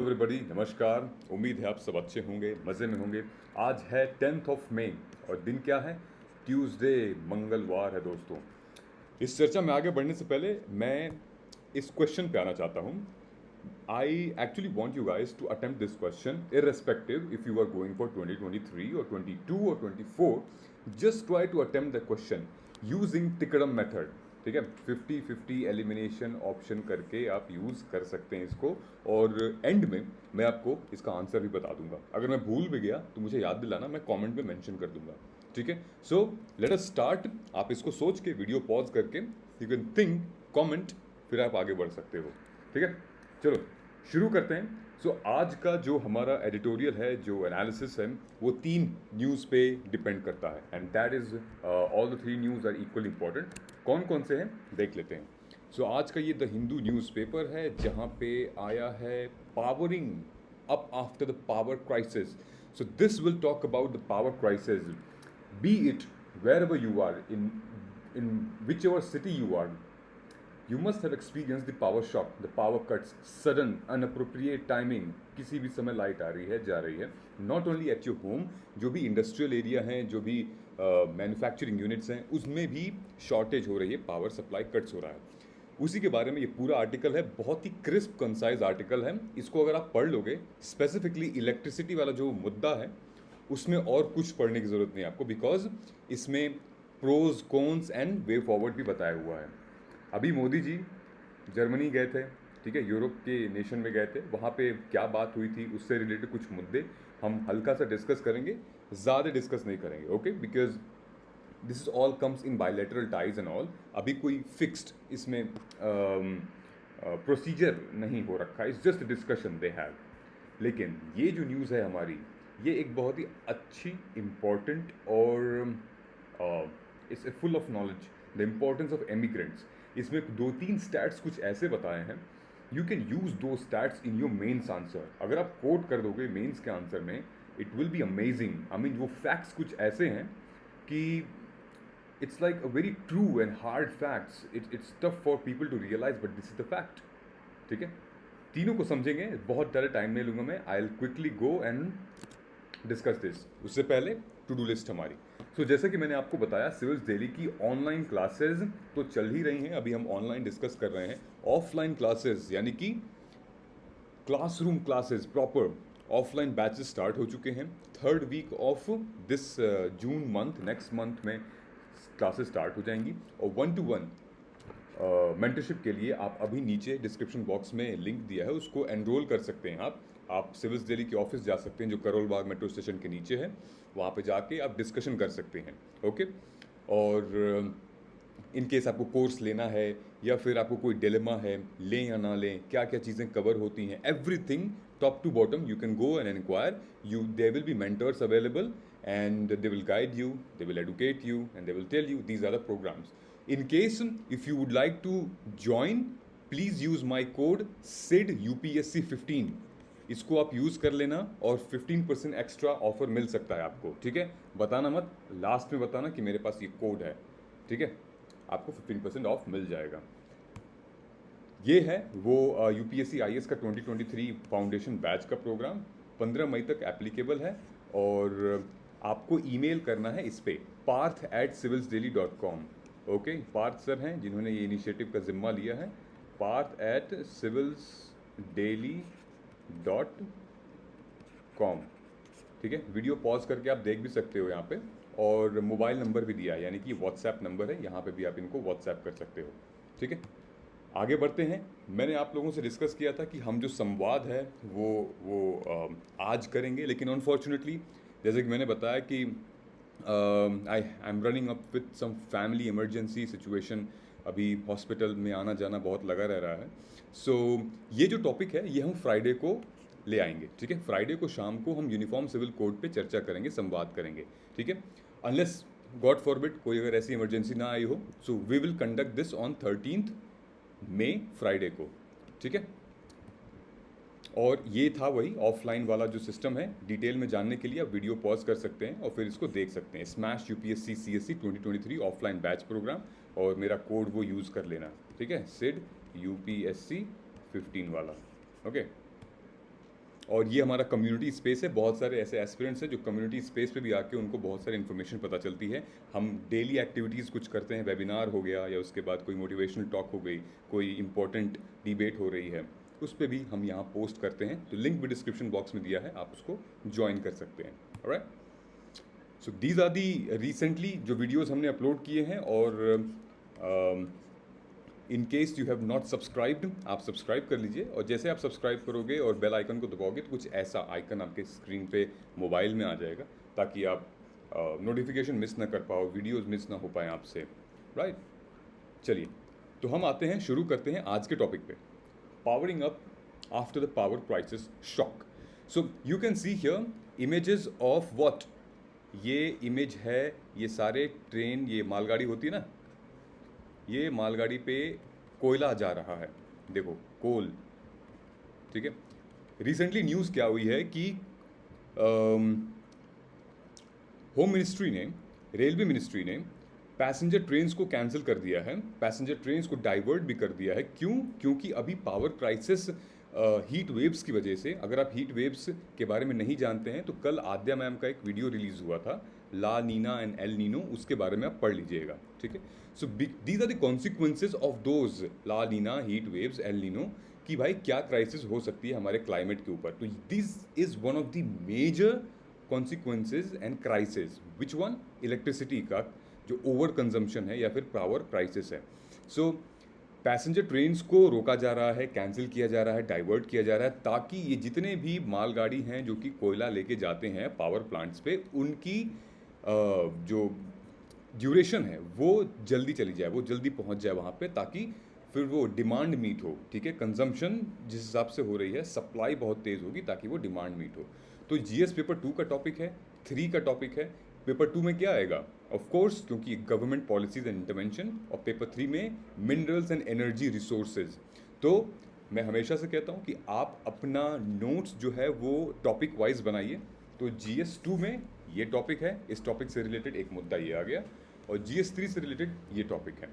Everybody नमस्कार। उम्मीद है आप सब अच्छे होंगे, मज़े में होंगे। आज है 10th ऑफ मई और दिन क्या है? ट्यूसडे, मंगलवार है दोस्तों। इस चर्चा में आगे बढ़ने से पहले मैं इस क्वेश्चन पे आना चाहता हूँ। I actually want you guys to attempt this question irrespective if you are going for 2023 or 22 or 24, just try to attempt the question using Tikadam method। ठीक है, 50-50 एलिमिनेशन ऑप्शन करके आप यूज़ कर सकते हैं इसको, और एंड में मैं आपको इसका आंसर भी बता दूंगा। अगर मैं भूल भी गया तो मुझे याद दिलाना, मैं कमेंट में मेंशन कर दूंगा। ठीक है, सो लेट अस स्टार्ट। आप इसको सोच के वीडियो पॉज करके यू कैन थिंक, कमेंट, फिर आप आगे बढ़ सकते हो। ठीक है, चलो शुरू करते हैं। सो आज का जो हमारा एडिटोरियल है, जो एनालिसिस है, वो 3 न्यूज़ पे डिपेंड करता है, and that is all the 3 news are equal important. कौन कौन से हैं देख लेते हैं। सो आज का ये द हिंदू न्यूज़पेपर है, जहाँ पे आया है powering up after the power crisis. So this will talk about the power crisis, be it wherever you are, in whichever city you are. You must have experienced the power shock, the power cuts, sudden, unappropriate timing। किसी भी समय light आ रही है, जा रही है। Not only at your home, जो भी इंडस्ट्रियल एरिया हैं, जो भी मैन्युफैक्चरिंग यूनिट्स हैं, उसमें भी शॉर्टेज हो रही है, पावर सप्लाई कट्स हो रहा है। उसी के बारे में ये पूरा आर्टिकल है, बहुत ही क्रिस्प कंसाइज आर्टिकल है। इसको अगर आप पढ़ लोगे, स्पेसिफिकली इलेक्ट्रिसिटी वाला जो मुद्दा है, उसमें और कुछ पढ़ने की ज़रूरत नहीं है आपको, बिकॉज इसमें pros, cons and way forward भी बताया हुआ है। अभी मोदी जी जर्मनी गए थे, ठीक है, यूरोप के नेशन में गए थे। वहाँ पे क्या बात हुई थी, उससे रिलेटेड कुछ मुद्दे हम हल्का सा डिस्कस करेंगे, ज़्यादा डिस्कस नहीं करेंगे। Okay, because this is all comes in bilateral ties and all. अभी कोई फिक्स्ड इसमें प्रोसीजर नहीं हो रखा, it's just discussion they have. लेकिन ये जो न्यूज़ है हमारी, ये एक बहुत ही अच्छी, इम्पॉर्टेंट और it's full of knowledge, the importance of emigrants. इसमें 2-3 स्टैट्स कुछ ऐसे बताए हैं, यू कैन यूज़ दो stats in your mains answer. अगर आप कोट कर दोगे मेन्स के आंसर में, it will be amazing. I mean वो फैक्ट्स कुछ ऐसे हैं कि it's like a very true and hard facts. It's tough for people to realise, but this is the fact. ठीक है, तीनों को समझेंगे, बहुत ज़्यादा टाइम नहीं लूँगा मैं। I will quickly go and discuss this. उससे पहले टू डू लिस्ट हमारी। सो जैसे कि मैंने आपको बताया, सिविल्स दिल्ली की ऑनलाइन क्लासेस तो चल ही रही हैं, अभी हम ऑनलाइन डिस्कस कर रहे हैं। ऑफलाइन क्लासेस यानी कि classroom classes, proper offline batches start हो चुके हैं। 3rd week of this June month, next month में क्लासेस स्टार्ट हो जाएंगी। और 1-to-1 मेंटरशिप के लिए आप अभी नीचे डिस्क्रिप्शन बॉक्स में लिंक दिया है, उसको एनरोल कर सकते हैं। आप सिविल्स दिल्ली के ऑफिस जा सकते हैं, जो करोल बाग मेट्रो स्टेशन के नीचे है। वहाँ पे जाके आप डिस्कशन कर सकते हैं। ओके, और इन केस आपको कोर्स लेना है या फिर आपको कोई डिलेमा है, लें या ना लें, क्या क्या चीज़ें कवर होती हैं, everything top to bottom you can go and enquire. You there will be mentors available and they will guide you, they will educate you and they will tell you these are the programmes. In case if you would like to join, please use my code SID UPSC 15। इसको आप use कर लेना और 15% extra offer मिल सकता है आपको। ठीक है, बताना मत, लास्ट में बताना कि मेरे पास ये कोड है। ठीक है, आपको 15% ऑफ मिल जाएगा। ये है वो UPSC IAS का 2023 फाउंडेशन बैच का प्रोग्राम, 15 मई तक एप्लीकेबल है। और आपको ईमेल करना है इस पे parth@civilsdaily.com। ओके, पार्थ सर हैं जिन्होंने ये इनिशिएटिव का जिम्मा लिया है, parth@civilsdaily.com। ठीक है, वीडियो पॉज करके आप देख भी सकते हो यहाँ पे, और मोबाइल नंबर भी दिया है, यानी कि व्हाट्सएप नंबर है, यहाँ पे भी आप इनको व्हाट्सएप कर सकते हो। ठीक है, आगे बढ़ते हैं। मैंने आप लोगों से डिस्कस किया था कि हम जो संवाद है वो आज करेंगे, लेकिन अनफॉर्चुनेटली जैसे कि मैंने बताया कि I am running up with some family emergency situation. अभी हॉस्पिटल में आना जाना बहुत लगा रह रहा है। सो ये जो टॉपिक है, ये हम फ्राइडे को ले आएंगे। ठीक है, फ्राइडे को शाम को हम यूनिफॉर्म सिविल कोड पे चर्चा करेंगे, संवाद करेंगे। ठीक है, अनलेस गॉड फॉरबिड कोई अगर ऐसी इमरजेंसी ना आई हो, so we will conduct this on 13th May, Friday को। ठीक है, और ये था वही ऑफलाइन वाला जो सिस्टम है। डिटेल में जानने के लिए आप वीडियो पॉज कर सकते हैं और फिर इसको देख सकते हैं। Smash UPSC CSC 2023 offline batch programme, और मेरा कोड वो यूज़ कर लेना। ठीक है, SID UPSC 15 वाला। ओके, और ये हमारा कम्युनिटी स्पेस है। बहुत सारे ऐसे एस्पिरेंट्स हैं जो कम्युनिटी स्पेस पे भी आके उनको बहुत सारी इन्फॉर्मेशन पता चलती है। हम डेली एक्टिविटीज़ कुछ करते हैं, वेबिनार हो गया या उसके बाद कोई मोटिवेशनल टॉक हो गई, कोई इंपॉर्टेंट डिबेट हो रही है, उस पर भी हम यहाँ पोस्ट करते हैं। तो लिंक भी डिस्क्रिप्शन बॉक्स में दिया है, आप उसको ज्वाइन कर सकते हैं। Alright, so these are the recently जो वीडियोज़ हमने अपलोड किए हैं। और in case you have not subscribed, आप सब्सक्राइब कर लीजिए। और जैसे आप सब्सक्राइब करोगे और बेल आइकन को दबाओगे तो कुछ ऐसा आइकन आपके स्क्रीन पे मोबाइल में आ जाएगा, ताकि आप नोटिफिकेशन मिस ना कर पाओ, वीडियोस मिस ना हो पाए आपसे। राइट, चलिए तो हम आते हैं, शुरू करते हैं आज के टॉपिक पे, powering up after the power crisis shock. So you can see here images of what, ये इमेज है, ये सारे ट्रेन, ये मालगाड़ी होती है ना, ये मालगाड़ी पे कोयला जा रहा है, देखो कोल, ठीक है। रिसेंटली न्यूज़ क्या हुई है कि होम मिनिस्ट्री ने, रेलवे मिनिस्ट्री ने पैसेंजर ट्रेन्स को कैंसिल कर दिया है, पैसेंजर ट्रेन्स को डाइवर्ट भी कर दिया है। क्यों? क्योंकि अभी पावर क्राइसिस हीट वेव्स की वजह से। अगर आप हीट वेव्स के बारे में नहीं जानते हैं तो कल आद्या मैम का एक वीडियो रिलीज़ हुआ था, La Nina and El Nino, उसके बारे में आप पढ़ लीजिएगा, ठीक है। So these are the consequences of those La Nina, heat waves, El Nino, कि भाई क्या क्राइसिस हो सकती है हमारे क्लाइमेट के ऊपर। तो this is one of the major consequences and crisis. Which one? Electricity का जो ओवर कंजम्पशन है या फिर पावर क्राइसिस है। सो पैसेंजर ट्रेन्स को रोका जा रहा है, कैंसिल किया जा रहा है, डाइवर्ट किया जा रहा है, ताकि ये जितने भी मालगाड़ी हैं जो कि कोयला लेके जाते हैं पावर प्लांट्स पे, उनकी जो ड्यूरेशन है वो जल्दी चली जाए, वो जल्दी पहुंच जाए वहाँ पे, ताकि फिर वो डिमांड मीट हो, ठीक है। कंजम्पशन जिस हिसाब से हो रही है, सप्लाई बहुत तेज़ होगी ताकि वो डिमांड मीट हो। तो जीएस पेपर 2 का टॉपिक है, 3 का टॉपिक है। पेपर 2 में क्या आएगा? ऑफ कोर्स, क्योंकि गवर्नमेंट पॉलिसीज एंड इंटरवेंशन, और पेपर 3 में मिनरल्स एंड एनर्जी रिसोर्सेज। तो मैं हमेशा से कहता हूँ कि आप अपना नोट्स जो है वो टॉपिक वाइज बनाइए। तो जीएस 2 में ये टॉपिक है, इस टॉपिक से रिलेटेड एक मुद्दा ये आ गया, और जीएस 3 से रिलेटेड ये टॉपिक है।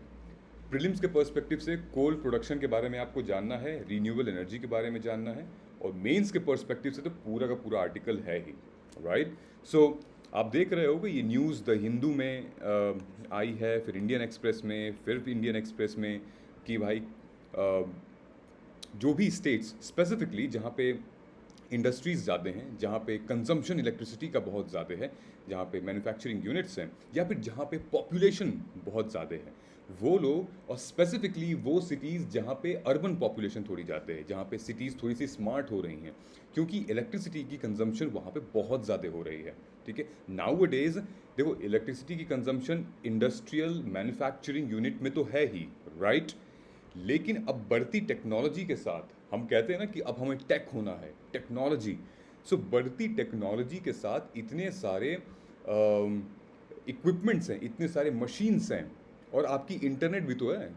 प्रीलिम्स के पर्सपेक्टिव से कोल प्रोडक्शन के बारे में आपको जानना है, रीन्यूएबल एनर्जी के बारे में जानना है, और मेंस के पर्सपेक्टिव से तो पूरा का पूरा आर्टिकल है ही। राइट, सो आप देख रहे हो कि ये न्यूज़ द हिंदू में आई है, फिर इंडियन एक्सप्रेस में, फिर इंडियन एक्सप्रेस में, कि भाई जो भी स्टेट्स स्पेसिफिकली जहाँ पे इंडस्ट्रीज़ ज़्यादा हैं, जहाँ पे कंजम्पशन इलेक्ट्रिसिटी का बहुत ज़्यादा है, जहाँ पे मैन्युफैक्चरिंग यूनिट्स हैं, या फिर जहाँ पे पॉपुलेशन बहुत ज़्यादा है, वो लोग, और स्पेसिफिकली वो सिटीज़ जहाँ पे अर्बन पॉपुलेशन थोड़ी ज़्यादा है, जहाँ पे सिटीज़ थोड़ी सी स्मार्ट हो रही हैं, क्योंकि इलेक्ट्रिसिटी की कंजम्पशन वहाँ पे बहुत ज़्यादा हो रही है, ठीक है। नाउ डेज देखो, इलेक्ट्रिसिटी की कंजम्पशन इंडस्ट्रियल मैन्युफैक्चरिंग यूनिट में तो है ही, राइट, लेकिन अब बढ़ती टेक्नोलॉजी के साथ, हम कहते हैं ना कि अब हमें टेक होना है, टेक्नोलॉजी। सो बढ़ती टेक्नोलॉजी के साथ इतने सारे इक्विपमेंट्स हैं, इतने सारे मशीन्स हैं, और आपकी इंटरनेट भी तो है।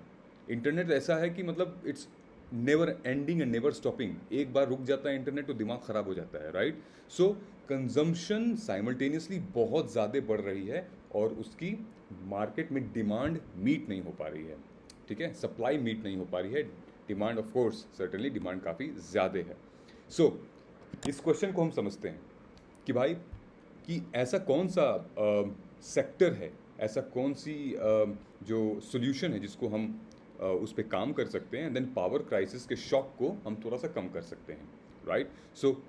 इंटरनेट ऐसा है कि मतलब it's never ending and never stopping. एक बार रुक जाता है इंटरनेट तो दिमाग ख़राब हो जाता है, राइट। सो कंजम्पशन साइमल्टेनियसली बहुत ज़्यादा बढ़ रही है, और उसकी मार्केट में डिमांड मीट नहीं हो पा रही है, ठीक है। सप्लाई मीट नहीं हो पा रही है, demand of course certainly demand काफ़ी ज़्यादा है। सो इस क्वेश्चन को हम समझते हैं कि भाई, कि ऐसा कौन सा सेक्टर है, ऐसा कौन सी जो सोल्यूशन है जिसको हम उस पर काम कर सकते हैं, देन पावर क्राइसिस के शॉक को हम थोड़ा सा कम कर सकते हैं, right. So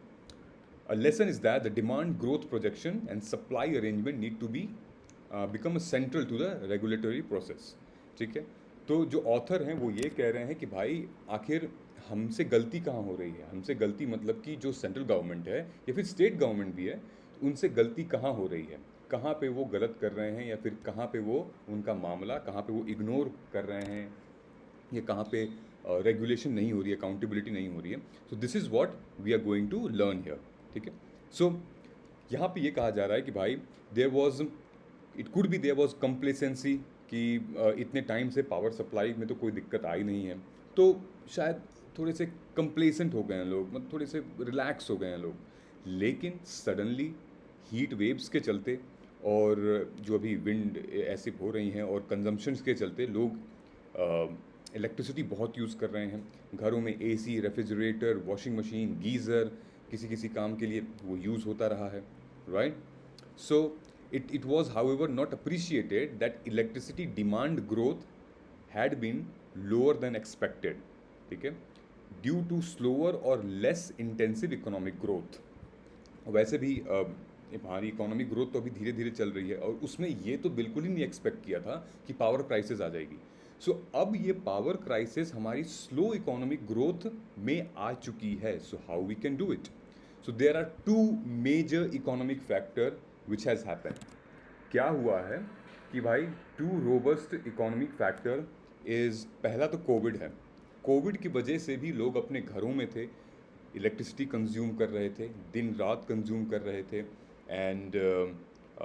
a lesson is that the demand growth projection and supply arrangement need to be become central to the regulatory process, ठीक है। तो जो ऑथर हैं वो ये कह रहे हैं कि भाई आखिर हमसे गलती कहाँ हो रही है। हमसे गलती मतलब कि जो सेंट्रल गवर्नमेंट है या फिर स्टेट गवर्नमेंट भी है, उनसे गलती कहाँ हो रही है, कहाँ पे वो गलत कर रहे हैं, या फिर कहाँ पे वो उनका मामला, कहाँ पे वो इग्नोर कर रहे हैं, या कहाँ पे रेगुलेशन नहीं हो रही है, अकाउंटेबिलिटी नहीं हो रही है। So this is what we are going to learn here, ठीक है। सो यहाँ पे ये कहा जा रहा है कि भाई there was, it could be there was complacency, कि इतने टाइम से पावर सप्लाई में तो कोई दिक्कत आई नहीं है, तो शायद थोड़े से कंप्लेसेंट हो गए हैं लोग, मतलब थोड़े से रिलैक्स हो गए हैं लोग। लेकिन सडनली हीट वेव्स के चलते, और जो अभी विंड ऐसी हो रही हैं, और कंजम्पशंस के चलते लोग इलेक्ट्रिसिटी बहुत यूज़ कर रहे हैं। घरों में AC, refrigerator, washing machine, geyser, किसी किसी काम के लिए वो यूज़ होता रहा है, right? So it was however not appreciated that electricity demand growth had been lower than expected, ठीक है, ड्यू टू स्लोअर और लेस इंटेंसिव इकोनॉमिक ग्रोथ। वैसे भी हमारी इकोनॉमिक ग्रोथ तो अभी धीरे धीरे चल रही है और उसमें ये तो बिल्कुल ही नहीं एक्सपेक्ट किया था कि पावर क्राइसिस आ जाएगी। सो अब ये पावर क्राइसिस हमारी स्लो इकोनॉमिक ग्रोथ में आ चुकी है। So how we can do it? So there are two major economic factor which has happen. क्या हुआ है कि भाई two robust economic factor is, पहला तो कोविड है। कोविड की वजह से भी लोग अपने घरों में थे, इलेक्ट्रिसिटी कंज्यूम कर रहे थे, दिन रात कंज्यूम कर रहे थे। एंड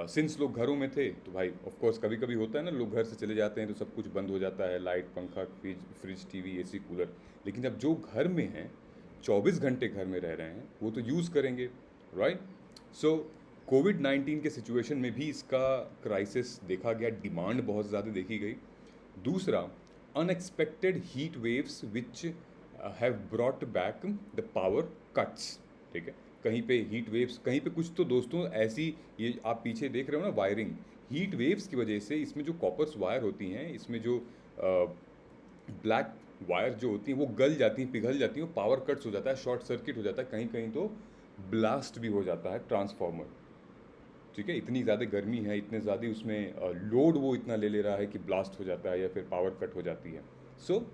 सिंस लोग घरों में थे तो भाई ऑफ कोर्स कभी कभी होता है ना, लोग घर से चले जाते हैं तो सब कुछ बंद हो जाता है, लाइट, पंखा, फ्रिज, टीवी, एसी, कूलर। लेकिन जब जो घर में हैं, 24 घंटे घर में रह रहे हैं, वो तो यूज़ करेंगे, राइट? सो कोविड-19 के सिचुएशन में भी इसका क्राइसिस देखा गया, डिमांड बहुत ज़्यादा देखी गई। दूसरा, unexpected heat waves which have brought back the power cuts, ठीक है। कहीं पे हीट वेव्स, कहीं पे कुछ तो दोस्तों ऐसी, ये आप पीछे देख रहे हो ना वायरिंग, हीट वेव्स की वजह से इसमें जो कॉपर्स वायर होती हैं, इसमें जो ब्लैक वायर जो होती हैं वो गल जाती हैं, पिघल जाती हैं, पावर कट्स हो जाता है, शॉर्ट सर्किट हो जाता है, कहीं कहीं तो ब्लास्ट भी हो जाता है ट्रांसफार्मर, ठीक है। इतनी ज़्यादा गर्मी है, इतने ज़्यादा उसमें लोड वो इतना ले रहा है कि ब्लास्ट हो जाता है या फिर पावर कट हो जाती है। सो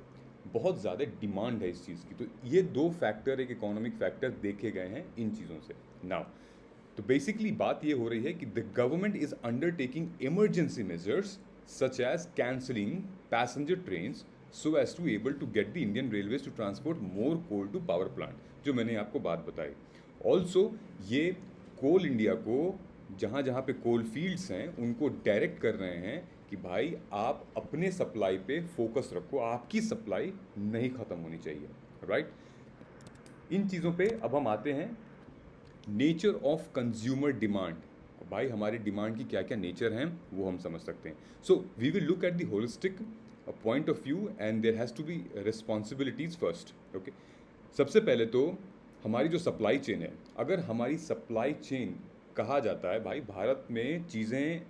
बहुत ज़्यादा डिमांड है इस चीज़ की। तो ये दो फैक्टर, एक इकोनॉमिक फैक्टर देखे गए हैं इन चीज़ों से। नाउ तो बेसिकली बात ये हो रही है कि the government is undertaking emergency measures such as cancelling passenger trains so as to able to get the Indian Railways to transport more coal to power plant, जो मैंने आपको बात बताई। ऑल्सो ये कोल इंडिया को, जहाँ जहाँ पे कोल फील्ड्स हैं, उनको डायरेक्ट कर रहे हैं कि भाई आप अपने सप्लाई पे फोकस रखो, आपकी सप्लाई नहीं ख़त्म होनी चाहिए, राइट? इन चीज़ों पे अब हम आते हैं नेचर ऑफ कंज्यूमर डिमांड। भाई हमारी डिमांड की क्या क्या नेचर हैं वो हम समझ सकते हैं। So we will look at the holistic point of view and there has to be responsibilities first, okay. सबसे पहले तो हमारी जो सप्लाई चेन है, अगर हमारी सप्लाई चेन, कहा जाता है भाई भारत में चीज़ें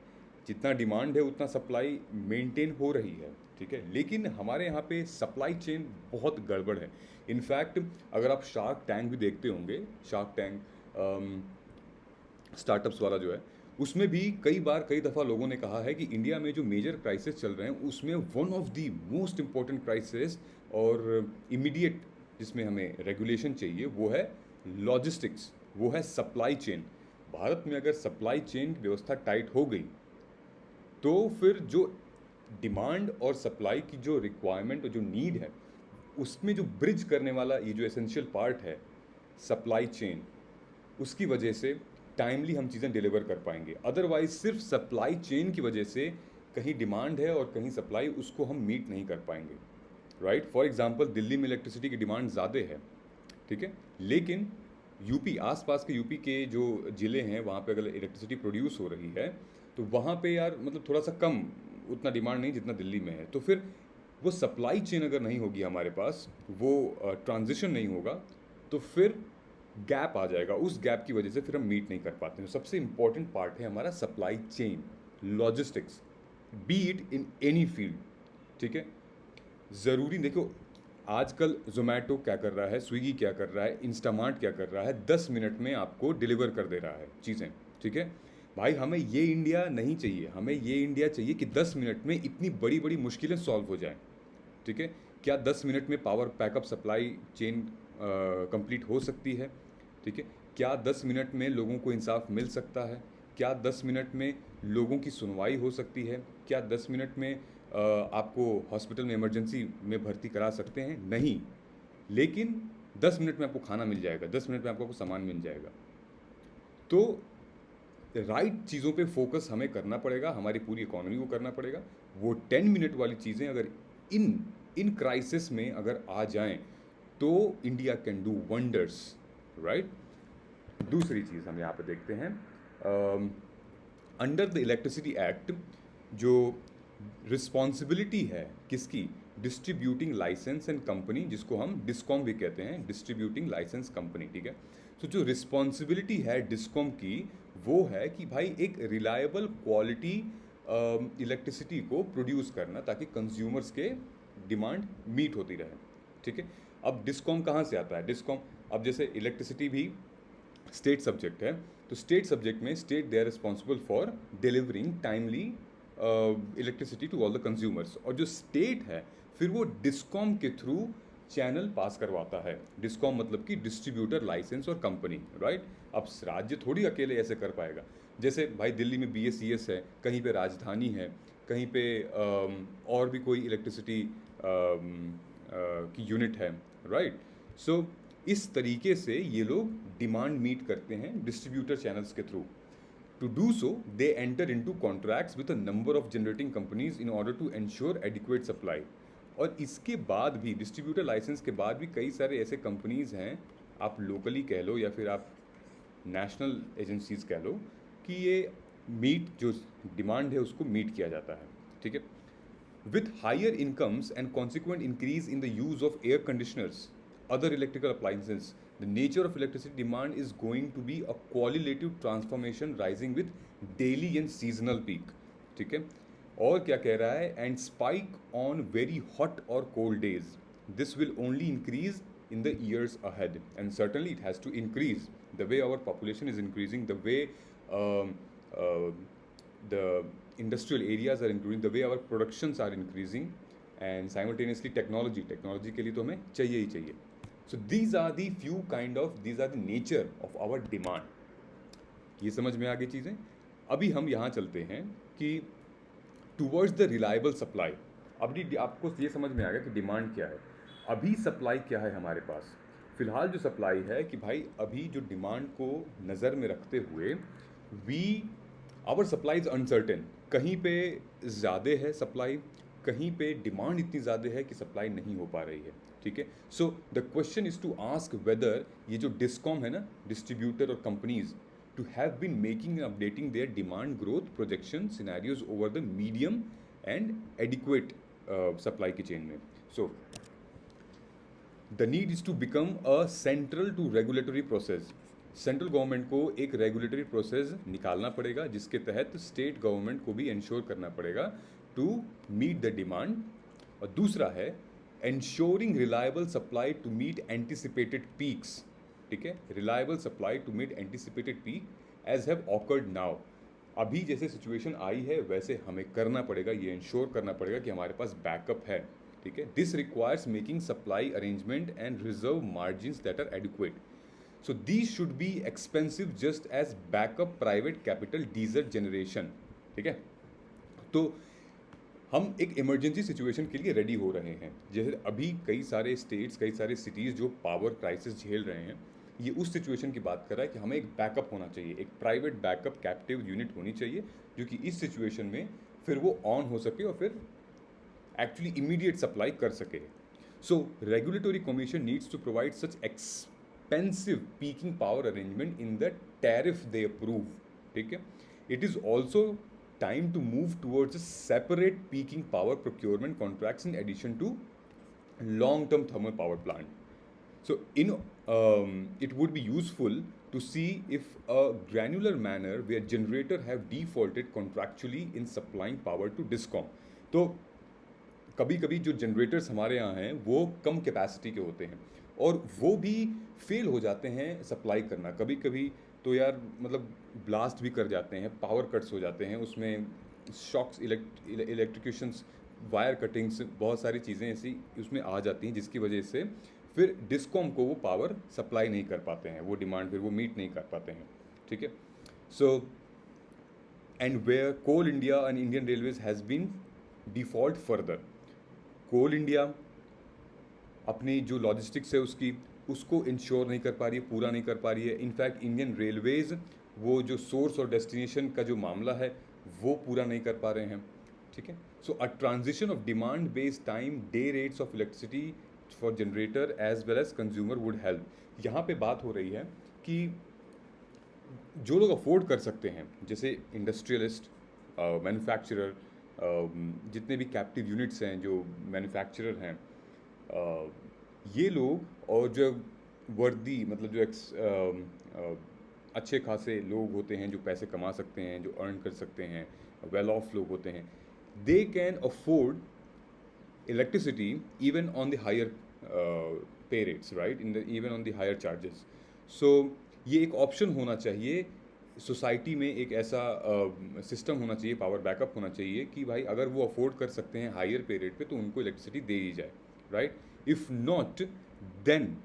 जितना डिमांड है उतना सप्लाई मेंटेन हो रही है, ठीक है, लेकिन हमारे यहाँ पे सप्लाई चेन बहुत गड़बड़ है। इनफैक्ट अगर आप शार्क टैंक भी देखते होंगे, शार्क टैंक स्टार्टअप्स वाला जो है, उसमें भी कई बार कई दफ़ा लोगों ने कहा है कि इंडिया में जो मेजर क्राइसिस चल रहे हैं उसमें one of the most important crisis और इमीडिएट जिसमें हमें रेगुलेशन चाहिए वो है लॉजिस्टिक्स, वो है सप्लाई चेन। भारत में अगर सप्लाई चेन की व्यवस्था टाइट हो गई तो फिर जो डिमांड और सप्लाई की जो रिक्वायरमेंट और जो नीड है, उसमें जो ब्रिज करने वाला ये जो एसेंशियल पार्ट है सप्लाई चेन, उसकी वजह से टाइमली हम चीज़ें डिलीवर कर पाएंगे। अदरवाइज सिर्फ सप्लाई चेन की वजह से कहीं डिमांड है और कहीं सप्लाई, उसको हम मीट नहीं कर पाएंगे, राइट? फॉर एग्जांपल दिल्ली में इलेक्ट्रिसिटी की डिमांड ज़्यादा है, ठीक है, लेकिन यूपी, आसपास के यूपी के जो ज़िले हैं वहाँ पे अगर इलेक्ट्रिसिटी प्रोड्यूस हो रही है तो वहाँ पे यार मतलब थोड़ा सा कम, उतना डिमांड नहीं जितना दिल्ली में है। तो फिर वो सप्लाई चेन अगर नहीं होगी हमारे पास, वो ट्रांजिशन नहीं होगा, तो फिर गैप आ जाएगा। उस गैप की वजह से फिर हम मीट नहीं कर पाते हैं। सबसे इम्पॉर्टेंट पार्ट है हमारा supply chain, logistics, B it in any field, ठीक है। ज़रूरी देखो, आजकल जोमेटो क्या कर रहा है, स्विगी क्या कर रहा है, इंस्टामार्ट क्या कर रहा है, 10 मिनट में आपको डिलीवर कर दे रहा है चीज़ें, ठीक है। भाई हमें ये इंडिया नहीं चाहिए, हमें ये इंडिया चाहिए कि 10 मिनट में इतनी बड़ी बड़ी मुश्किलें सॉल्व हो जाएं, ठीक है। क्या 10 मिनट में power backup supply chain complete हो सकती है, ठीक है। क्या 10 मिनट में लोगों को इंसाफ मिल सकता है? क्या 10 मिनट में लोगों की सुनवाई हो सकती है? क्या 10 मिनट में आपको हॉस्पिटल में इमरजेंसी में भर्ती करा सकते हैं? नहीं। लेकिन 10 मिनट में आपको खाना मिल जाएगा, 10 मिनट में आपको सामान मिल जाएगा। तो राइट चीज़ों पे फोकस हमें करना पड़ेगा, हमारी पूरी इकोनॉमी को करना पड़ेगा। वो 10 मिनट वाली चीज़ें अगर इन क्राइसिस में अगर आ जाएं तो India can do wonders, right. दूसरी चीज़ हम यहाँ पे देखते हैं, अंडर द इलेक्ट्रिसिटी एक्ट जो रिस्पॉन्सिबिलिटी है किसकी, डिस्ट्रीब्यूटिंग लाइसेंस एंड कंपनी, जिसको हम डिस्कॉम भी कहते हैं, डिस्ट्रीब्यूटिंग लाइसेंस कंपनी, ठीक है। तो जो रिस्पॉन्सिबिलिटी है डिस्कॉम की वो है कि भाई एक रिलायबल क्वालिटी इलेक्ट्रिसिटी को प्रोड्यूस करना ताकि कंज्यूमर्स के डिमांड मीट होती रहे, ठीक है। अब डिस्कॉम कहाँ से आता है? डिस्कॉम, अब जैसे इलेक्ट्रिसिटी भी स्टेट सब्जेक्ट है, तो स्टेट सब्जेक्ट में state they are responsible for delivering timely electricity to all the consumers, और जो स्टेट है फिर वो डिस्कॉम के थ्रू चैनल पास करवाता है। डिस्कॉम मतलब कि डिस्ट्रीब्यूटर लाइसेंस और कंपनी, राइट। अब राज्य थोड़ी अकेले ऐसे कर पाएगा। जैसे भाई दिल्ली में BSES है, कहीं पे राजधानी है, कहीं पे और भी कोई इलेक्ट्रिसिटी की यूनिट है, राइट। सो इस तरीके से ये लोग डिमांड मीट करते हैं डिस्ट्रीब्यूटर चैनल्स के through. To do so, they enter into contracts with a number of generating companies in order to ensure adequate supply. और इसके बाद भी डिस्ट्रीब्यूटर लाइसेंस के बाद भी कई सारे ऐसे कंपनीज हैं, आप लोकली कह लो या फिर आप नेशनल एजेंसीज कह लो, कि ये मीट जो डिमांड है उसको मीट किया जाता है, ठीक है। With higher incomes and consequent increase in the use of air conditioners, other electrical appliances, the nature of electricity demand is going to be a correlative transformation rising with daily and seasonal peak, ठीक है। और क्या कह रहा है? And spike on very hot or cold days. This will only increase in the years ahead, and certainly it has to increase the way our population is increasing, the way the industrial areas are increasing, the way our productions are increasing, and simultaneously technology के लिए तो हमें चाहिए ही चाहिए. So these are the nature of our demand. ये समझ में आ गई चीज़ें। अभी हम यहाँ चलते हैं कि टूवर्ड्स द रिलायबल सप्लाई। अभी आपको ये समझ में आ गया कि डिमांड क्या है, अभी सप्लाई क्या है हमारे पास। फिलहाल जो सप्लाई है कि भाई अभी जो डिमांड को नज़र में रखते हुए आवर सप्लाई इज़ अनसर्टेन। कहीं पे ज़्यादा है सप्लाई, कहीं पे डिमांड इतनी ज़्यादा है कि सप्लाई नहीं हो पा रही है, ठीक है। So the question is to ask whether ये जो डिस्कॉम है ना, डिस्ट्रीब्यूटर और companies, to have been making and updating their demand growth projection scenarios over the medium and adequate supply की chain में. So the need is to become a central to regulatory process. Central government को एक regulatory process निकालना पड़ेगा जिसके तहत state government को भी इंश्योर करना पड़ेगा टू मीट द डिमांड। और दूसरा है ensuring reliable supply to meet anticipated peaks, ठीक है, reliable supply to meet anticipated peak as have occurred now. अभी जैसे सिचुएशन आई है वैसे हमें करना पड़ेगा, ये इंश्योर करना पड़ेगा कि हमारे पास बैकअप है, ठीक है। This requires making supply arrangement and reserve margins that are adequate. So these should be expensive just as backup private capital diesel generation, ठीक है। तो हम एक इमरजेंसी सिचुएशन के लिए रेडी हो रहे हैं। जैसे अभी कई सारे स्टेट्स, कई सारे सिटीज़ जो पावर क्राइसिस झेल रहे हैं, ये उस सिचुएशन की बात कर रहा है कि हमें एक बैकअप होना चाहिए, एक प्राइवेट बैकअप कैप्टिव यूनिट होनी चाहिए जो कि इस सिचुएशन में फिर वो ऑन हो सके और फिर एक्चुअली इमीडिएट सप्लाई कर सके। So regulatory commission needs to provide such expensive peaking power arrangement in the tariff they approve, ठीक है। It is also time to move towards a separate peaking power procurement contracts in addition to long-term thermal power plant. So it would be useful to see if a granular manner where generator have defaulted contractually in supplying power to DISCOM. तो कभी कभी जो generators हमारे यहाँ हैं वो कम capacity के होते हैं और वो भी फेल हो जाते हैं सप्लाई करना। कभी कभी तो यार मतलब ब्लास्ट भी कर जाते हैं, पावर कट्स हो जाते हैं, उसमें शॉक्स, इलेक्ट्रिक्यूशंस, वायर कटिंग्स, बहुत सारी चीज़ें ऐसी उसमें आ जाती हैं जिसकी वजह से फिर डिस्कॉम को वो पावर सप्लाई नहीं कर पाते हैं, वो डिमांड फिर वो मीट नहीं कर पाते हैं, ठीक है। So and where Coal India and Indian Railways has been default further. Coal India अपनी जो लॉजिस्टिक्स है उसको इंश्योर नहीं कर पा रही है, पूरा नहीं कर पा रही है। इनफैक्ट इंडियन रेलवेज़ वो जो सोर्स और डेस्टिनेशन का जो मामला है वो पूरा नहीं कर पा रहे हैं, ठीक है। So a transition of demand based time day rates of electricity for generator as well as consumer would help. यहाँ पे बात हो रही है कि जो लोग अफोर्ड कर सकते हैं, जैसे इंडस्ट्रियलिस्ट, मैन्युफैक्चरर, जितने भी कैप्टिव यूनिट्स हैं जो मैन्युफैक्चरर हैं, ये लोग, और जो वर्दी मतलब जो अच्छे खासे लोग होते हैं जो पैसे कमा सकते हैं, जो अर्न कर सकते हैं, वेल ऑफ लोग होते हैं, they can afford electricity even on the higher pay rates, right? Even on the higher charges. So ये एक ऑप्शन होना चाहिए सोसाइटी में, एक ऐसा सिस्टम होना चाहिए, पावर बैकअप होना चाहिए कि भाई अगर वो अफोर्ड कर सकते हैं हायर पे रेट पे तो उनको इलेक्ट्रिसिटी दे दी जाए, राइट? इफ़ नॉट देन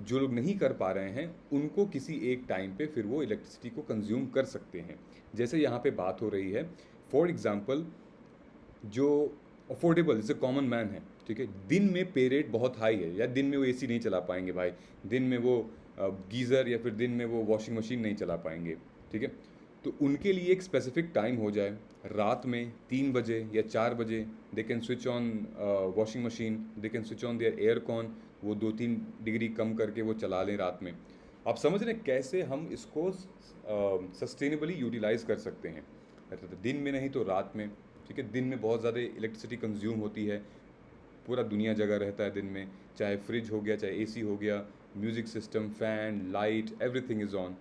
जो लोग नहीं कर पा रहे हैं उनको किसी एक टाइम पे फिर वो इलेक्ट्रिसिटी को कंज्यूम कर सकते हैं। जैसे यहाँ पे बात हो रही है, फॉर एग्जांपल जो अफोर्डेबल जैसे कॉमन मैन है, ठीक है, दिन में पे रेट बहुत हाई है, या दिन में वो एसी नहीं चला पाएंगे भाई, दिन में वो गीज़र या फिर दिन में वो वॉशिंग मशीन नहीं चला पाएंगे, ठीक है, तो उनके लिए एक स्पेसिफिक टाइम हो जाए, रात में 3 बजे या 4 बजे they can switch on washing machine, they can switch on their air con, वो 2-3 डिग्री कम करके वो चला लें रात में। आप समझ रहे हैं कैसे हम इसको सस्टेनेबली यूटिलाइज कर सकते हैं, दिन में नहीं तो रात में, ठीक है। दिन में बहुत ज़्यादा इलेक्ट्रिसिटी कंज्यूम होती है, पूरा दुनिया जगह रहता है दिन में, चाहे फ्रिज हो गया, चाहे एसी हो गया, music system, fan, light, everything is on.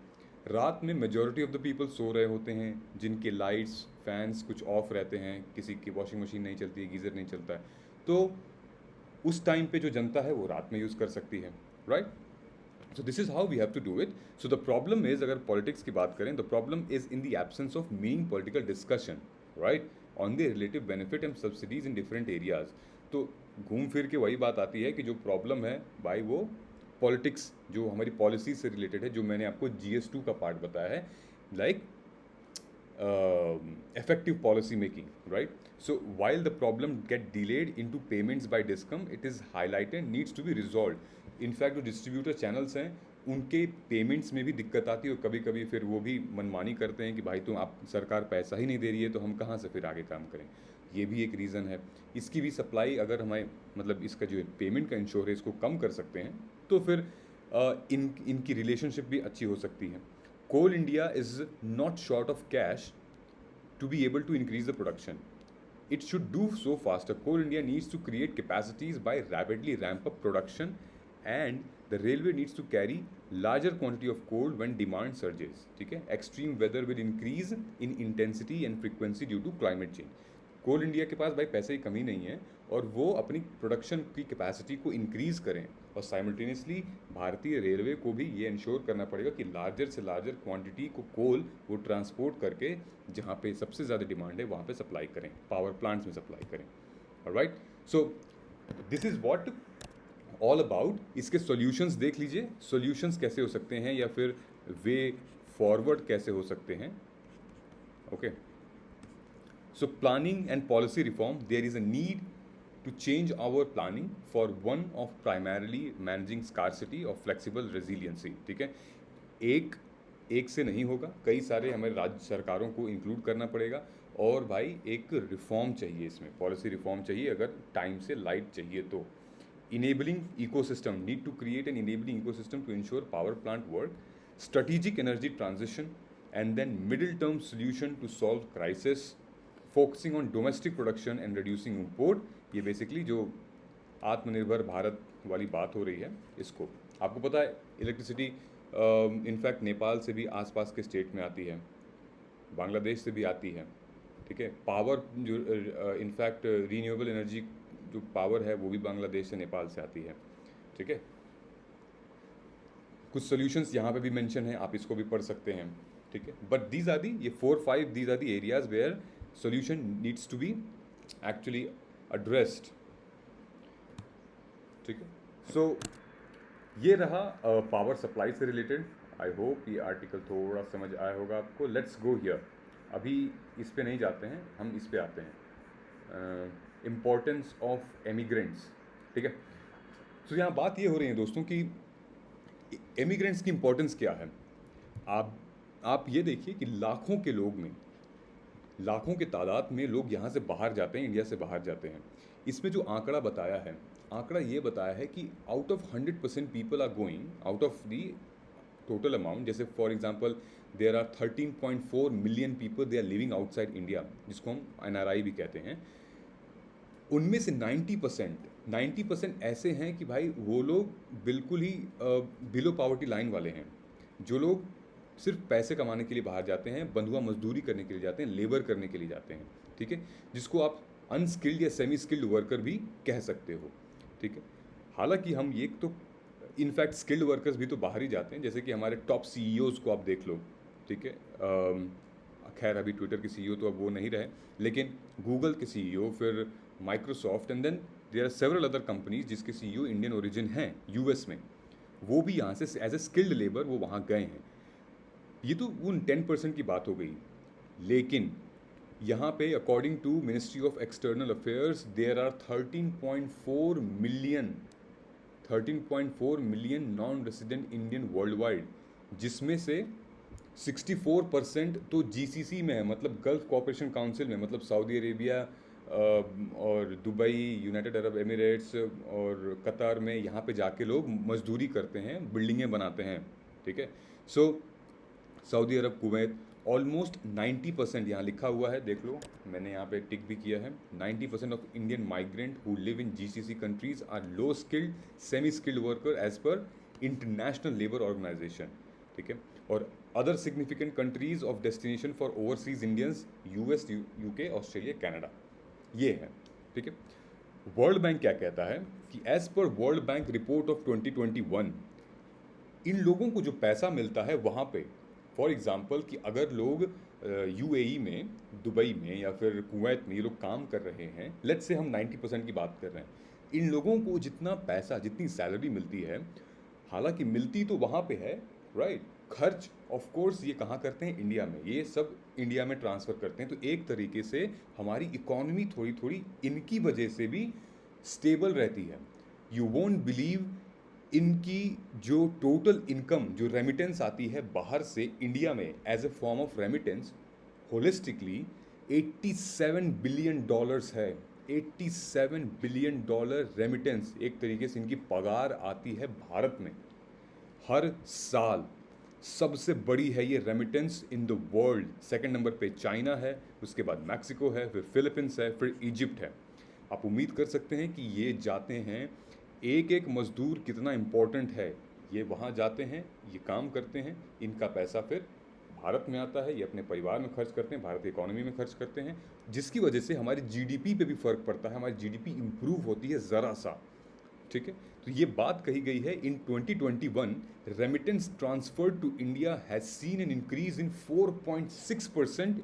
रात में majority of the people so रहे होते हैं, जिनके लाइट्स फैंस कुछ ऑफ रहते हैं, किसी की वॉशिंग मशीन नहीं चलती है, गीज़र नहीं चलता है, तो उस टाइम पे जो जनता है वो रात में यूज़ कर सकती है, right? So this is how we have to do it. So the problem is, अगर politics की बात करें, the problem is in the absence of meaning political discussion, right, on the relative benefit and subsidies in different areas. तो घूम फिर के वही बात आती है कि जो प्रॉब्लम है भाई वो पॉलिटिक्स, जो हमारी पॉलिसी से रिलेटेड है, जो मैंने आपको GS2 का पार्ट बताया है, like effective policy making, right? So while the problem get delayed into payments by DISCOM, it is highlighted needs to be resolved. In fact जो डिस्ट्रीब्यूटर चैनल्स हैं उनके पेमेंट्स में भी दिक्कत आती है, और कभी कभी फिर वो भी मनमानी करते हैं कि भाई तुम, आप सरकार पैसा ही नहीं दे रही है तो हम कहाँ से फिर आगे काम करें। ये भी एक रीज़न है। इसकी भी सप्लाई अगर हमें, मतलब इसका जो पेमेंट का इंश्योर है इसको कम कर सकते हैं तो फिर इनकी रिलेशनशिप भी अच्छी हो सकती है। Coal India is not short of cash to be able to increase the production. It should do so faster. Coal India needs to create capacities by rapidly ramp up production, and the railway needs to carry larger quantity of coal when demand surges. ठीक है, extreme weather will increase in intensity and frequency due to climate change. Coal India के पास भाई पैसे की कमी नहीं है, और वो अपनी प्रोडक्शन की कैपेसिटी को इंक्रीज़ करें, और साइमल्टेनियसली भारतीय रेलवे को भी ये इंश्योर करना पड़ेगा कि लार्जर से लार्जर क्वांटिटी को कोल वो ट्रांसपोर्ट करके जहाँ पे सबसे ज़्यादा डिमांड है वहाँ पे सप्लाई करें, पावर प्लांट्स में सप्लाई करें। Alright, so this is what all about. इसके सॉल्यूशंस देख लीजिए, सॉल्यूशंस कैसे हो सकते हैं या फिर वे फॉरवर्ड कैसे हो सकते हैं। Okay, so planning and policy reform, there is a need to change our planning for one of primarily managing scarcity of flexible resiliency। ठीक है, एक से नहीं होगा, कई सारे हमारे राज्य सरकारों को इंक्लूड करना पड़ेगा, और भाई एक रिफॉर्म चाहिए, इसमें पॉलिसी रिफॉर्म चाहिए अगर टाइम से लाइट चाहिए तो। enabling ecosystem, need to create an enabling ecosystem to ensure power plant work, strategic energy transition, and then middle term solution to solve crisis, focusing on domestic production and reducing import। ये basically जो आत्मनिर्भर भारत वाली बात हो रही है, इसको आपको पता है इलेक्ट्रिसिटी इनफैक्ट नेपाल से भी आसपास के स्टेट में आती है, बांग्लादेश से भी आती है, ठीक है। पावर जो इनफैक्ट रीन्यूएबल एनर्जी जो पावर है वो भी बांग्लादेश से, नेपाल से आती है, ठीक है। कुछ सॉल्यूशंस यहाँ पे भी मेंशन है, आप इसको भी पढ़ सकते हैं, ठीक है। बट दीज आर दी, ये 4-5 these are the areas where solution needs to be actually addressed, ठीक है। सो ये रहा पावर सप्लाई से रिलेटेड। आई होप ये आर्टिकल थोड़ा समझ आया होगा आपको। लेट्स गो हियर, अभी इस पे नहीं जाते हैं, हम इस पे आते हैं, इम्पोर्टेंस ऑफ एमिग्रेंट्स, ठीक है। तो यहाँ बात ये हो रही है दोस्तों कि एमिग्रेंट्स की इम्पोर्टेंस क्या है। आप ये देखिए कि लाखों के लोग में, लाखों के तादाद में लोग यहाँ से बाहर जाते हैं, इंडिया से बाहर जाते हैं। इसमें जो आंकड़ा बताया है, आंकड़ा ये बताया है कि out of 100% people are going out of the total amount. जैसे for example there are 13.4 million people they are living outside India, जिसको हम NRI भी कहते हैं। उनमें से 90% ऐसे हैं कि भाई वो लोग बिल्कुल ही बिलो पॉवर्टी लाइन वाले हैं, जो लोग सिर्फ पैसे कमाने के लिए बाहर जाते हैं, बंधुआ मजदूरी करने के लिए जाते हैं, लेबर करने के लिए जाते हैं, ठीक है, जिसको आप अनस्किल्ड या सेमी स्किल्ड वर्कर भी कह सकते हो, ठीक है। हालांकि हम ये तो इनफैक्ट स्किल्ड वर्कर्स भी तो बाहर ही जाते हैं, जैसे कि हमारे टॉप सीईओज़ को आप देख लो, ठीक है। खैर अभी ट्विटर के सीईओ तो अब वो नहीं रहे, लेकिन गूगल के सीईओ, फिर Microsoft, and then there are several other companies जिसके सीईओ इंडियन ओरिजिन हैं यूएस में, वो भी यहाँ से एज ए स्किल्ड लेबर वो वहाँ गए हैं। ये तो उन 10% की बात हो गई, लेकिन यहाँ पे according to Ministry of External Affairs there are 13.4 million non resident Indian worldwide, जिसमें से 64% तो जीसीसी में है, मतलब गल्फ कोऑपरेशन काउंसिल में, मतलब सऊदी अरेबिया और दुबई, यूनाइटेड अरब एमिरेट्स और कतर में यहाँ पे जाके लोग मजदूरी करते हैं, बिल्डिंगें बनाते हैं, ठीक है। सो सऊदी अरब, कुवैत, ऑलमोस्ट 90% यहाँ लिखा हुआ है, देख लो, मैंने यहाँ पे टिक भी किया है। 90% of Indian migrant who live in GCC countries are low skilled semi skilled worker as per International Labour Organisation, ठीक है। और other significant countries of destination for overseas Indians US, UK, Australia, Canada, ये है, ठीक है। World bank क्या कहता है कि as per World Bank report of 2021 इन लोगों को जो पैसा मिलता है वहाँ पे, फॉर एग्जांपल कि अगर लोग यूएई में, दुबई में या फिर कुवैत में ये लोग काम कर रहे हैं, लेट्स से हम 90% की बात कर रहे हैं, इन लोगों को जितना पैसा, जितनी सैलरी मिलती है, हालांकि मिलती तो वहाँ पे है, राइट, खर्च ऑफ कोर्स ये कहाँ करते हैं, इंडिया में, ये सब इंडिया में ट्रांसफ़र करते हैं। तो एक तरीके से हमारी इकोनॉमी थोड़ी थोड़ी इनकी वजह से भी स्टेबल रहती है। यू वोंट बिलीव, इनकी जो टोटल इनकम, जो रेमिटेंस आती है बाहर से इंडिया में as a form of remittance, holistically $87 billion है। $87 बिलियन रेमिटेंस, एक तरीके से इनकी पगार आती है भारत में हर साल। सबसे बड़ी है ये remittance in the world. Second number पे चाइना है, उसके बाद मैक्सिको है, फिर फिलीपींस है, फिर इजिप्ट है। आप उम्मीद कर सकते हैं कि ये जाते हैं, एक एक मज़दूर कितना इम्पोर्टेंट है, ये वहाँ जाते हैं, ये काम करते हैं, इनका पैसा फिर भारत में आता है, ये अपने परिवार में खर्च करते हैं, भारत की इकोनॉमी में खर्च करते हैं, जिसकी वजह से हमारी जीडीपी पे भी फ़र्क पड़ता है, हमारी जीडीपी इम्प्रूव होती है ज़रा सा, ठीक है। तो ये बात कही गई है, in 2021 remittance transfer to India has seen an increase in 4.6%।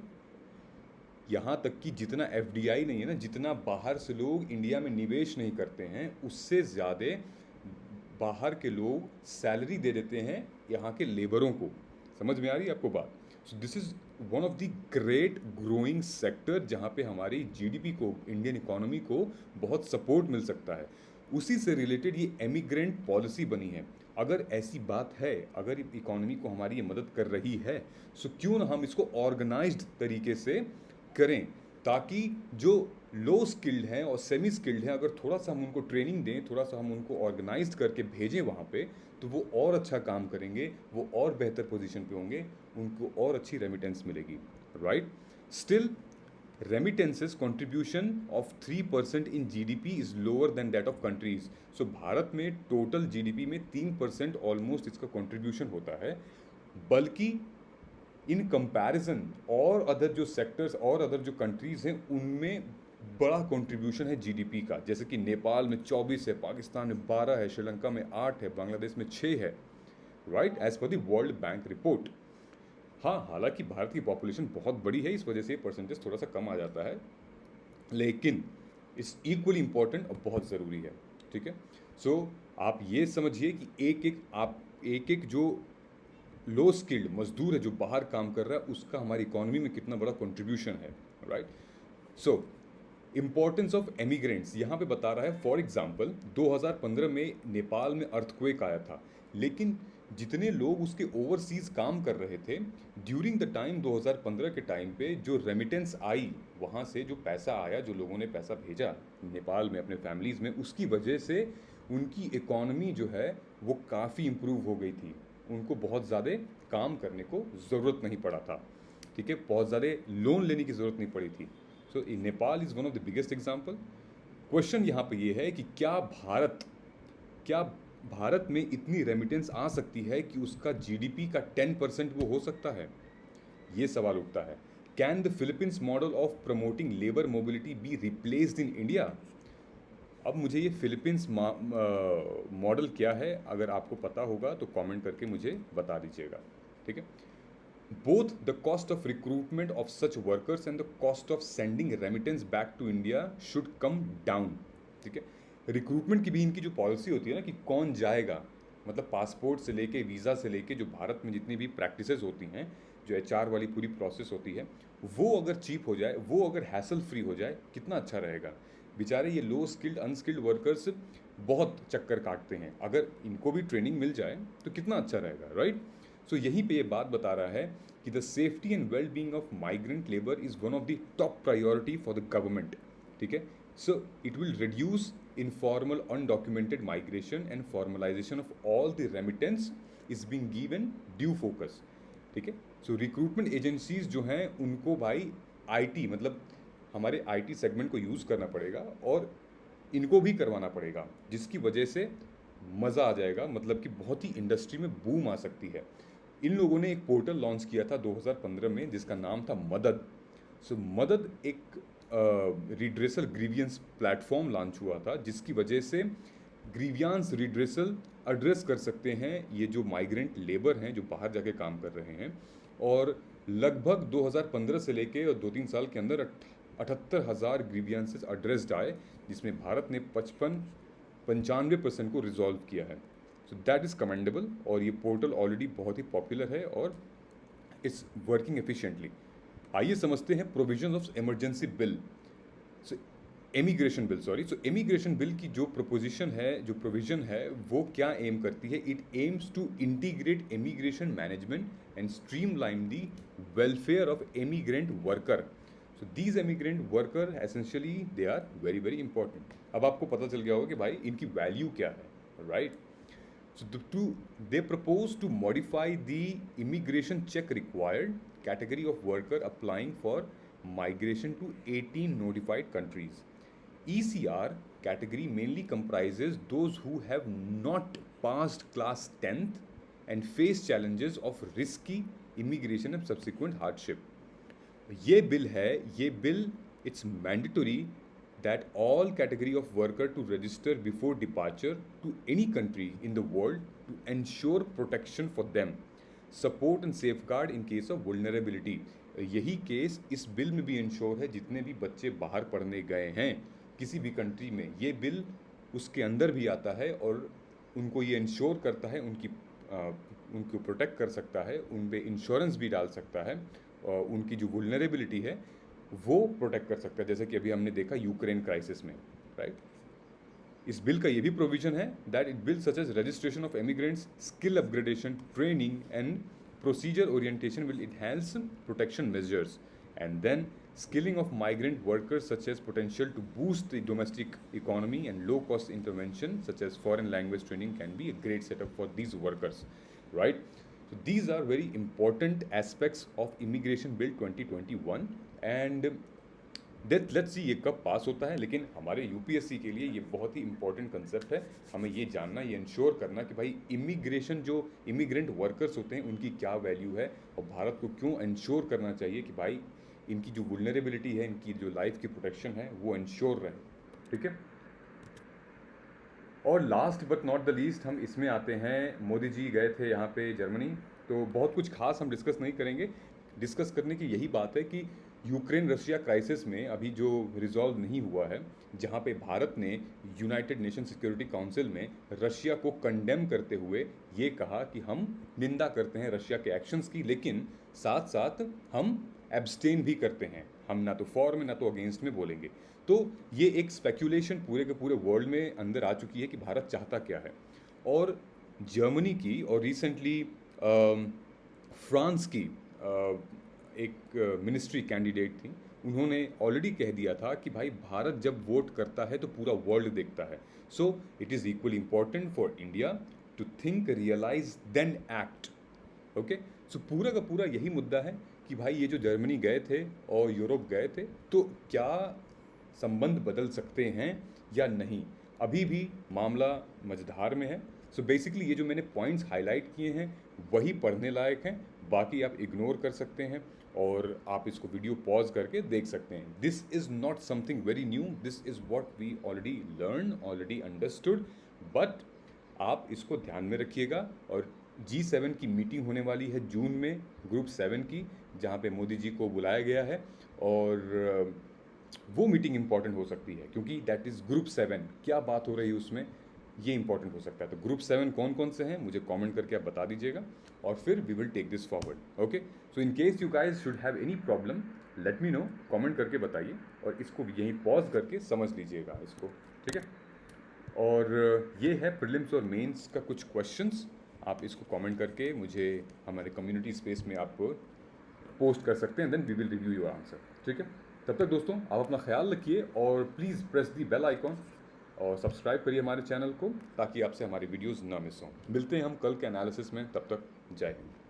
यहाँ तक कि जितना एफडीआई नहीं है ना, जितना बाहर से लोग इंडिया में निवेश नहीं करते हैं, उससे ज़्यादा बाहर के लोग सैलरी दे देते हैं यहाँ के लेबरों को। समझ में आ रही है आपको बात? सो this is one of the great growing sector जहाँ पे हमारी जीडीपी को, इंडियन इकोनॉमी को बहुत सपोर्ट मिल सकता है। उसी से रिलेटेड ये एमिग्रेंट पॉलिसी बनी है। अगर ऐसी बात है, अगर इकोनॉमी को हमारी ये मदद कर रही है, सो क्यों ना हम इसको ऑर्गेनाइज्ड तरीके से करें, ताकि जो लो स्किल्ड हैं और सेमी स्किल्ड हैं, अगर थोड़ा सा हम उनको ट्रेनिंग दें, थोड़ा सा हम उनको ऑर्गेनाइज्ड करके भेजें वहाँ पे, तो वो और अच्छा काम करेंगे, वो और बेहतर पोजीशन पे होंगे, उनको और अच्छी रेमिटेंस मिलेगी, right. Still remittances contribution of 3% in GDP is lower than that of countries. So Bharat में टोटल जीडीपी में 3% ऑलमोस्ट इसका कंट्रीब्यूशन होता है, बल्कि इन कंपैरिजन और अदर जो सेक्टर्स और अदर जो कंट्रीज़ हैं उनमें बड़ा कंट्रीब्यूशन है जीडीपी का। जैसे कि नेपाल में 24 है, पाकिस्तान में 12 है, श्रीलंका में 8 है, बांग्लादेश में 6 है, right, as per the World Bank report. हाँ, हालांकि भारत की पॉपुलेशन बहुत बड़ी है, इस वजह से परसेंटेज थोड़ा सा कम आ जाता है, लेकिन इट्स इक्वली इम्पॉर्टेंट और बहुत ज़रूरी है, ठीक है। सो आप ये समझिए कि एक एक जो लो स्किल्ड मजदूर है जो बाहर काम कर रहा है, उसका हमारी इकोनॉमी में कितना बड़ा कंट्रीब्यूशन है, right. So importance of emigrants यहाँ पे बता रहा है। फॉर एग्जांपल 2015 में नेपाल में अर्थक्वेक आया था, लेकिन जितने लोग उसके ओवरसीज़ काम कर रहे थे ड्यूरिंग द टाइम 2015 के टाइम पे, जो रेमिटेंस आई वहाँ से, जो पैसा आया, जो लोगों ने पैसा भेजा नेपाल में अपने फैमिलीज़ में, उसकी वजह से उनकी इकोनॉमी जो है वो काफ़ी इम्प्रूव हो गई थी। उनको बहुत ज़्यादा काम करने को ज़रूरत नहीं पड़ा था, ठीक है, बहुत ज़्यादा लोन लेने की ज़रूरत नहीं पड़ी थी। So Nepal is one of the biggest example. Question यहाँ पे ये है कि क्या भारत में इतनी रेमिटेंस आ सकती है कि उसका जीडीपी का 10% वो हो सकता है? ये सवाल उठता है। Can the Philippines model of promoting labour mobility be replaced in India? अब मुझे ये फिलीपींस मॉडल क्या है, अगर आपको पता होगा तो कमेंट करके मुझे बता दीजिएगा, ठीक है। Both the cost of recruitment of such workers and the cost of sending remittance back to India should come down, ठीक है। रिक्रूटमेंट की भी इनकी जो पॉलिसी होती है ना कि कौन जाएगा, मतलब पासपोर्ट से लेके वीज़ा से लेके जो भारत में जितनी भी प्रैक्टिसेस होती हैं, जो एचआर वाली पूरी प्रोसेस होती है, वो अगर चीप हो जाए, वो अगर हैसल फ्री हो जाए, कितना अच्छा रहेगा। बेचारे ये लो स्किल्ड अनस्किल्ड वर्कर्स बहुत चक्कर काटते हैं, अगर इनको भी ट्रेनिंग मिल जाए तो कितना अच्छा रहेगा, राइट। सो यहीं पे ये बात बता रहा है कि the safety and well being of migrant labour is one of the top priority for the government, ठीक है। So it will reduce informal undocumented migration and formalization of all the remittance is being given due focus, ठीक है। सो recruitment agencies जो हैं उनको भाई IT, मतलब हमारे आईटी सेगमेंट को यूज़ करना पड़ेगा और इनको भी करवाना पड़ेगा, जिसकी वजह से मज़ा आ जाएगा, मतलब कि बहुत ही इंडस्ट्री में बूम आ सकती है। इन लोगों ने एक पोर्टल लॉन्च किया था 2015 में जिसका नाम था मदद। सो मदद एक रिड्रेसल ग्रीवियंस प्लेटफॉर्म लॉन्च हुआ था, जिसकी वजह से ग्रीवियंस रिड्रेसल एड्रेस कर सकते हैं ये जो माइग्रेंट लेबर हैं जो बाहर जाके काम कर रहे हैं। और लगभग 2015 से लेके और 2-3 साल के अंदर 78,000 ग्रीवियंसेस एड्रेस्ड आए, जिसमें भारत ने 95% को रिजॉल्व किया है। सो दैट इज़ कमेंडेबल, और ये पोर्टल ऑलरेडी बहुत ही पॉपुलर है और इट्स वर्किंग एफिशिएंटली। आइए समझते हैं provision of emergency bill, so immigration bill, so immigration bill की जो प्रोपोजिशन है, जो प्रोविजन है, वो क्या एम करती है? It aims to integrate immigration management and streamline the welfare of immigrant worker. So these immigrant worker essentially they are very very important. अब आपको पता चल गया होगा कि भाई इनकी वैल्यू क्या है, right. So they propose to modify the immigration check required category of worker applying for migration to 18 notified countries. ECR category mainly comprises those who have not passed class 10th and face challenges of risky immigration and subsequent hardship. ये bill है, ये bill it's mandatory that all category of worker to register before departure to any country in the world to ensure protection for them, support and safeguard in case of vulnerability. यही case इस bill में भी ensure है। जितने भी बच्चे बाहर पढ़ने गए हैं किसी भी कंट्री में, ये बिल उसके अंदर भी आता है और उनको ये इंश्योर करता है, उनको प्रोटेक्ट कर सकता है, उन पे इंश्योरेंस भी डाल सकता है, और उनकी जो वुलनरेबिलिटी है वो प्रोटेक्ट कर सकता है, जैसे कि अभी हमने देखा यूक्रेन क्राइसिस में, राइट। इस बिल का ये भी प्रोविजन है that it bill such as registration of immigrants, skill upgradation, training and procedure orientation will enhance protection measures, and then skilling of migrant workers such as potential to boost the domestic economy and low cost intervention such as foreign language training can be a great setup for these workers, right. So these are very important aspects of immigration bill 2021 and let's see ये कब पास होता है। लेकिन हमारे UPSC के लिए ये बहुत ही इंपॉर्टेंट कंसेप्ट है। हमें ये जानना, ये इंश्योर करना कि भाई इमिग्रेशन, जो इमिग्रेंट वर्कर्स होते हैं उनकी क्या वैल्यू है और भारत को क्यों इंश्योर करना चाहिए कि भाई इनकी जो वुलनरेबिलिटी है, इनकी जो लाइफ की प्रोटेक्शन है वो इंश्योर रहे, ठीक है। और last but not the least हम इसमें आते हैं, मोदी जी गए थे यहाँ पे जर्मनी, तो बहुत कुछ खास हम डिस्कस नहीं करेंगे। डिस्कस करने की यही बात है कि यूक्रेन रशिया क्राइसिस में अभी जो रिजॉल्व नहीं हुआ है, जहाँ पे भारत ने यूनाइटेड नेशन सिक्योरिटी काउंसिल में रशिया को कंडेम करते हुए ये कहा कि हम निंदा करते हैं रशिया के एक्शंस की, लेकिन साथ साथ हम एब्सटेन भी करते हैं, हम ना तो फॉर में ना तो अगेंस्ट में बोलेंगे। तो ये एक स्पेक्यूलेशन पूरे के पूरे वर्ल्ड में अंदर आ चुकी है कि भारत चाहता क्या है। और जर्मनी की और रिसेंटली फ्रांस की एक मिनिस्ट्री कैंडिडेट थी, उन्होंने ऑलरेडी कह दिया था कि भाई भारत जब वोट करता है तो पूरा वर्ल्ड देखता है। So it is equally important for India to think, realise, then act, okay. So पूरा का पूरा यही मुद्दा है कि भाई ये जो जर्मनी गए थे और यूरोप गए थे, तो क्या संबंध बदल सकते हैं या नहीं, अभी भी मामला मझधार में है। सो बेसिकली ये जो मैंने पॉइंट्स हाईलाइट किए हैं वही पढ़ने लायक हैं, बाकी आप इग्नोर कर सकते हैं और आप इसको वीडियो पॉज करके देख सकते हैं। This is not something very new, this is what we already learn, already understood, but आप इसको ध्यान में रखिएगा। और G7 की मीटिंग होने वाली है जून में, ग्रुप 7 की, जहाँ पे मोदी जी को बुलाया गया है, और वो मीटिंग इंपॉर्टेंट हो सकती है क्योंकि दैट इज़ ग्रुप 7, क्या बात हो रही है उसमें, ये इंपॉर्टेंट हो सकता है। तो ग्रुप 7 कौन कौन से हैं मुझे कमेंट करके आप बता दीजिएगा और फिर we will take this forward. Okay, so in case you guys should have any problem, let me know, comment करके बताइए और इसको यहीं पॉज करके समझ लीजिएगा इसको, ठीक है। और ये है प्रीलिम्स और मेंस का कुछ क्वेश्चंस, आप इसको कमेंट करके मुझे हमारे कम्युनिटी स्पेस में आप पोस्ट कर सकते हैं, then we will review your answer, ठीक है। तब तक दोस्तों आप अपना ख्याल रखिए और please press the bell icon और सब्सक्राइब करिए हमारे चैनल को ताकि आपसे हमारी वीडियोस ना मिस हों। मिलते हैं हम कल के एनालिसिस में, तब तक जय हिंद।